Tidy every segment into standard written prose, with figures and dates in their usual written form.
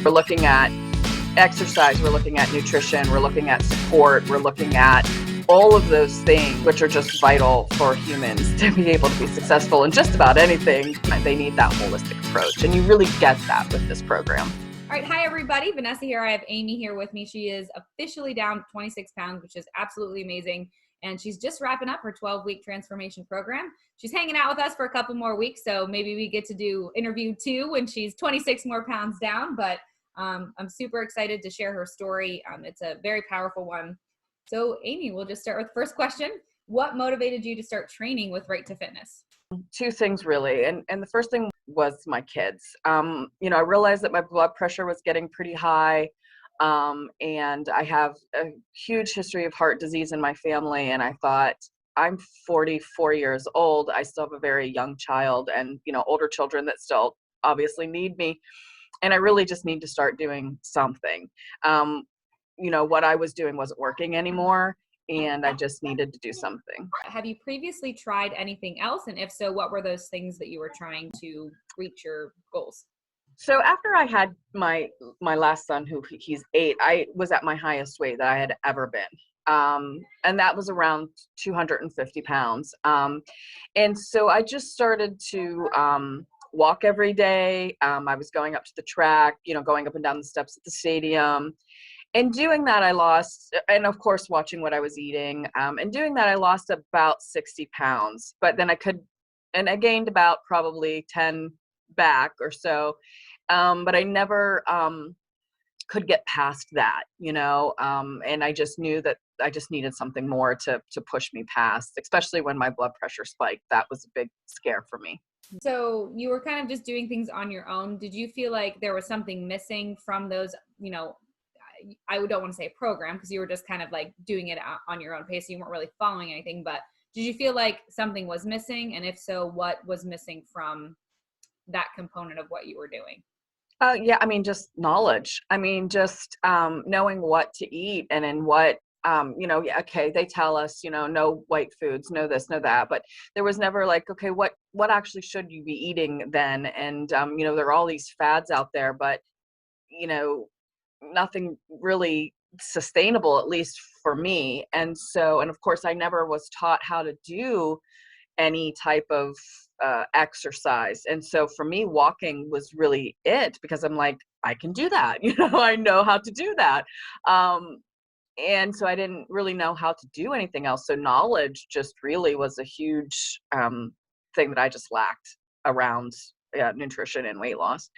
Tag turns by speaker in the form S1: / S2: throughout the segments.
S1: We're looking at exercise, we're looking at nutrition, we're looking at support, we're looking at all of those things which are just vital for humans to be able to be successful in just about anything. They need that holistic approach, and you really get that with this program.
S2: All right. Hi, everybody. Vanessa here. I have Amy here with me. She is officially down 26 pounds, which is absolutely amazing. And she's just wrapping up her 12-week transformation program. She's hanging out with us for a couple more weeks, so maybe we get to do interview 2 when she's 26 more pounds down. But I'm super excited to share her story. It's a very powerful one. So, Amy, we'll just start with the first question. What motivated you to start training with Right to Fitness?
S1: 2 things really. And the first thing was my kids. I realized that my blood pressure was getting pretty high. And I have a huge history of heart disease in my family. And I thought, I'm 44 years old. I still have a very young child and, older children that still obviously need me. And I really just need to start doing something. What I was doing wasn't working anymore. And I just needed to do something.
S2: Have you previously tried anything else? And if so, what were those things that you were trying to reach your goals?
S1: So after I had my last son, he's 8, I was at my highest weight that I had ever been. And that was around 250 pounds. And so I just started to walk every day. I was going up to the track, going up and down the steps at the stadium. And doing that, I lost, and of course, watching what I was eating. And doing that, I lost about 60 pounds. But then I gained about probably 10 back or so. But I never could get past that, and I just knew that I just needed something more to push me past, especially when my blood pressure spiked. That was a big scare for me.
S2: So you were kind of just doing things on your own. Did you feel like there was something missing from those, I don't want to say a program because you were just kind of like doing it on your own pace. So you weren't really following anything, but did you feel like something was missing? And if so, what was missing from that component of what you were doing?
S1: Yeah, just knowledge. Just knowing what to eat and in what, yeah, okay, they tell us, no white foods, no this, no that, but there was never like, okay, what actually should you be eating then? And, there are all these fads out there, but, nothing really sustainable, at least for me. And so, and of course, I never was taught how to do any type of exercise. And so for me, walking was really it, because I'm like, I can do that. I know how to do that. And so I didn't really know how to do anything else. So knowledge just really was a huge thing that I just lacked around nutrition and weight loss.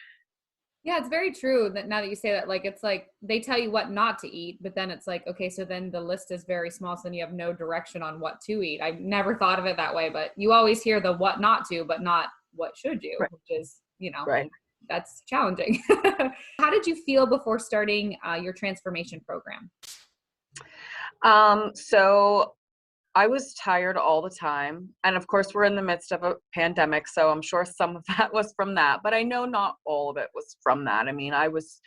S2: Yeah, it's very true that now that you say that, like, it's like they tell you what not to eat, but then it's like, okay, so then the list is very small. So then you have no direction on what to eat. I've never thought of it that way, but you always hear the what not to, but not what should you,
S1: Right.
S2: which is,
S1: Right.
S2: That's challenging. How did you feel before starting your transformation program?
S1: So I was tired all the time. And of course, we're in the midst of a pandemic, so I'm sure some of that was from that, but I know not all of it was from that. I was,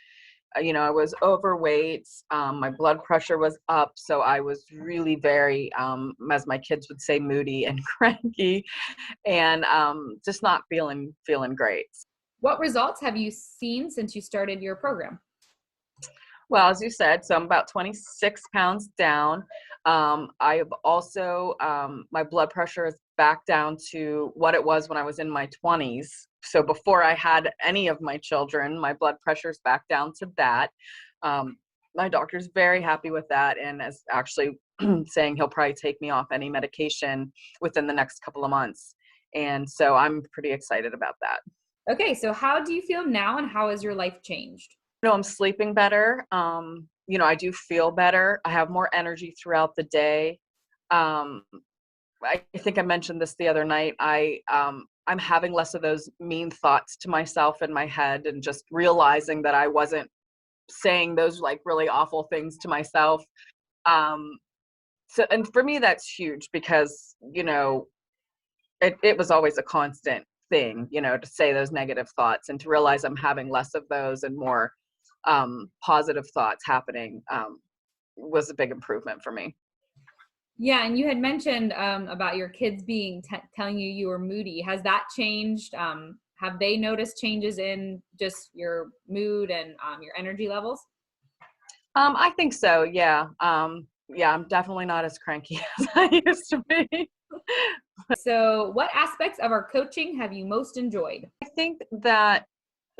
S1: I was overweight. My blood pressure was up. So I was really very, as my kids would say, moody and cranky, and just not feeling great.
S2: What results have you seen since you started your program?
S1: Well, as you said, so I'm about 26 pounds down. I have also, my blood pressure is back down to what it was when I was in my 20s. So before I had any of my children, my blood pressure is back down to that. My doctor's very happy with that, and is actually saying he'll probably take me off any medication within the next couple of months. And so I'm pretty excited about that.
S2: Okay, so how do you feel now, and how has your life changed?
S1: I'm sleeping better. I do feel better. I have more energy throughout the day. I think I mentioned this the other night. I'm having less of those mean thoughts to myself in my head, and just realizing that I wasn't saying those like really awful things to myself. So, and for me, that's huge, because, it was always a constant thing, to say those negative thoughts, and to realize I'm having less of those and more positive thoughts happening was a big improvement for me.
S2: Yeah, and you had mentioned about your kids being telling you you were moody. Has that changed? Have they noticed changes in just your mood and your energy levels?
S1: I think so. Yeah. Yeah, I'm definitely not as cranky as I used to be.
S2: So, what aspects of our coaching have you most enjoyed?
S1: I think that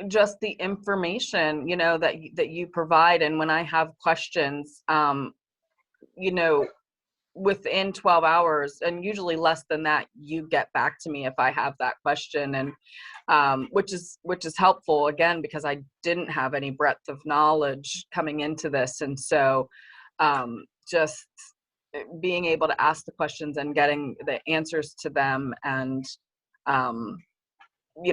S1: just the information, that you provide, and when I have questions, you know, within 12 hours, and usually less than that, you get back to me if I have that question, and which is helpful, again, because I didn't have any breadth of knowledge coming into this. And so just being able to ask the questions and getting the answers to them, and um,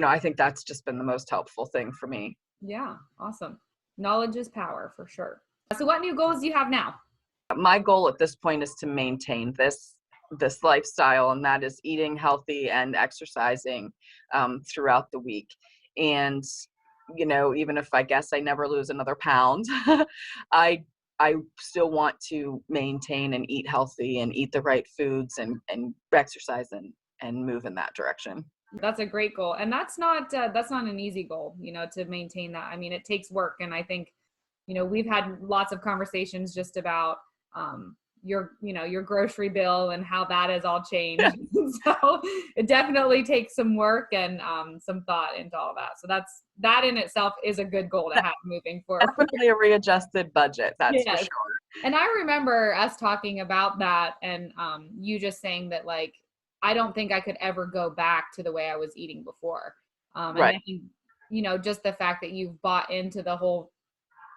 S1: I think that's just been the most helpful thing for me.
S2: Yeah, awesome. Knowledge is power for sure. So, what new goals do you have now?
S1: My goal at this point is to maintain this lifestyle, and that is eating healthy and exercising throughout the week. And even if I guess I never lose another pound, I I still want to maintain and eat healthy and eat the right foods, and exercise and move in that direction.
S2: That's a great goal, and that's not an easy goal, to maintain that. I mean, it takes work, and I think, we've had lots of conversations just about your grocery bill and how that has all changed. So it definitely takes some work and some thought into all that. So that in itself is a good goal to have moving forward.
S1: Definitely a readjusted budget, that's for
S2: Yes.
S1: sure.
S2: And I remember us talking about that, and you just saying that, like, I don't think I could ever go back to the way I was eating before. And
S1: Right.
S2: I think, just the fact that you've bought into the whole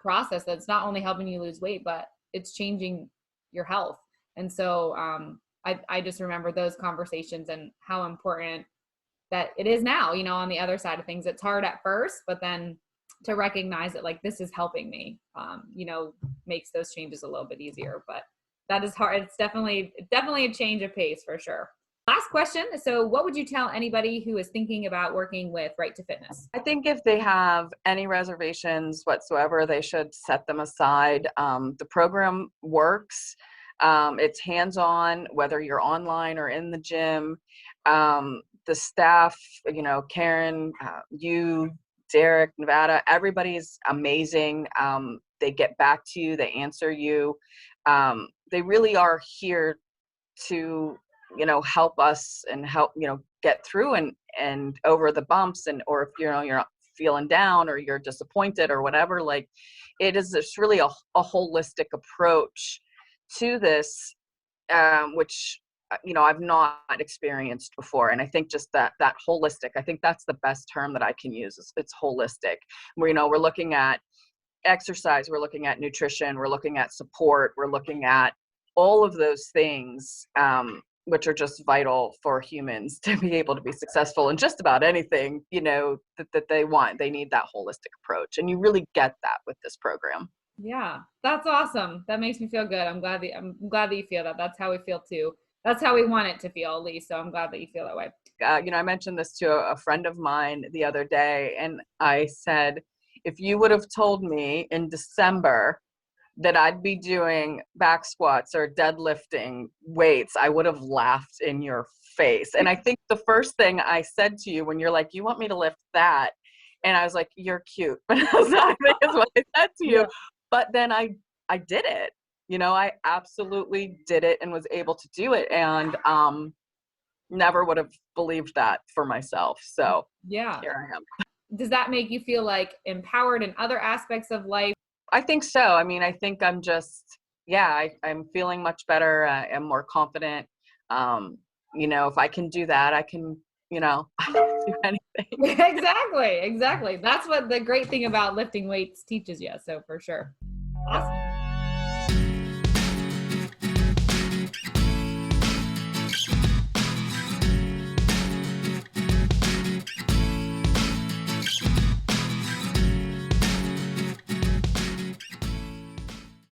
S2: process that's not only helping you lose weight, but it's changing your health. And so I just remember those conversations and how important that it is now, on the other side of things. It's hard at first, but then to recognize that, like, this is helping me, makes those changes a little bit easier. But that is hard. It's definitely a change of pace for sure. Last question. So what would you tell anybody who is thinking about working with Right to Fitness?
S1: I think if they have any reservations whatsoever, they should set them aside. The program works. It's hands-on, whether you're online or in the gym. The staff, Karen, you, Derek, Nevada, everybody's amazing. They get back to you, they answer you. They really are here to help us and help get through and over the bumps, and or if you're not feeling down or you're disappointed or whatever. Like, it's really a holistic approach to this, which I've not experienced before. And I think just that holistic, I think that's the best term that I can use, is it's holistic, where we're looking at exercise, we're looking at nutrition, we're looking at support, we're looking at all of those things, which are just vital for humans to be able to be successful in just about anything, that they want. They need that holistic approach. And you really get that with this program.
S2: Yeah, that's awesome. That makes me feel good. I'm glad that you feel that. That's how we feel too. That's how we want it to feel, at least. So I'm glad that you feel that way.
S1: I mentioned this to a friend of mine the other day, and I said, if you would have told me in December that I'd be doing back squats or deadlifting weights, I would have laughed in your face. And I think the first thing I said to you when you're like, you want me to lift that? And I was like, you're cute. But I think is what I said to you.
S2: Yeah.
S1: But then I did it. I absolutely did it and was able to do it. And never would have believed that for myself. So
S2: Yeah.
S1: here I am.
S2: Does that make you feel like empowered in other aspects of life?
S1: I think so. I mean, I think I'm just, yeah, I'm feeling much better. I'm more confident. If I can do that, I can, I can do anything.
S2: Exactly. That's what the great thing about lifting weights teaches you. So for sure. Awesome.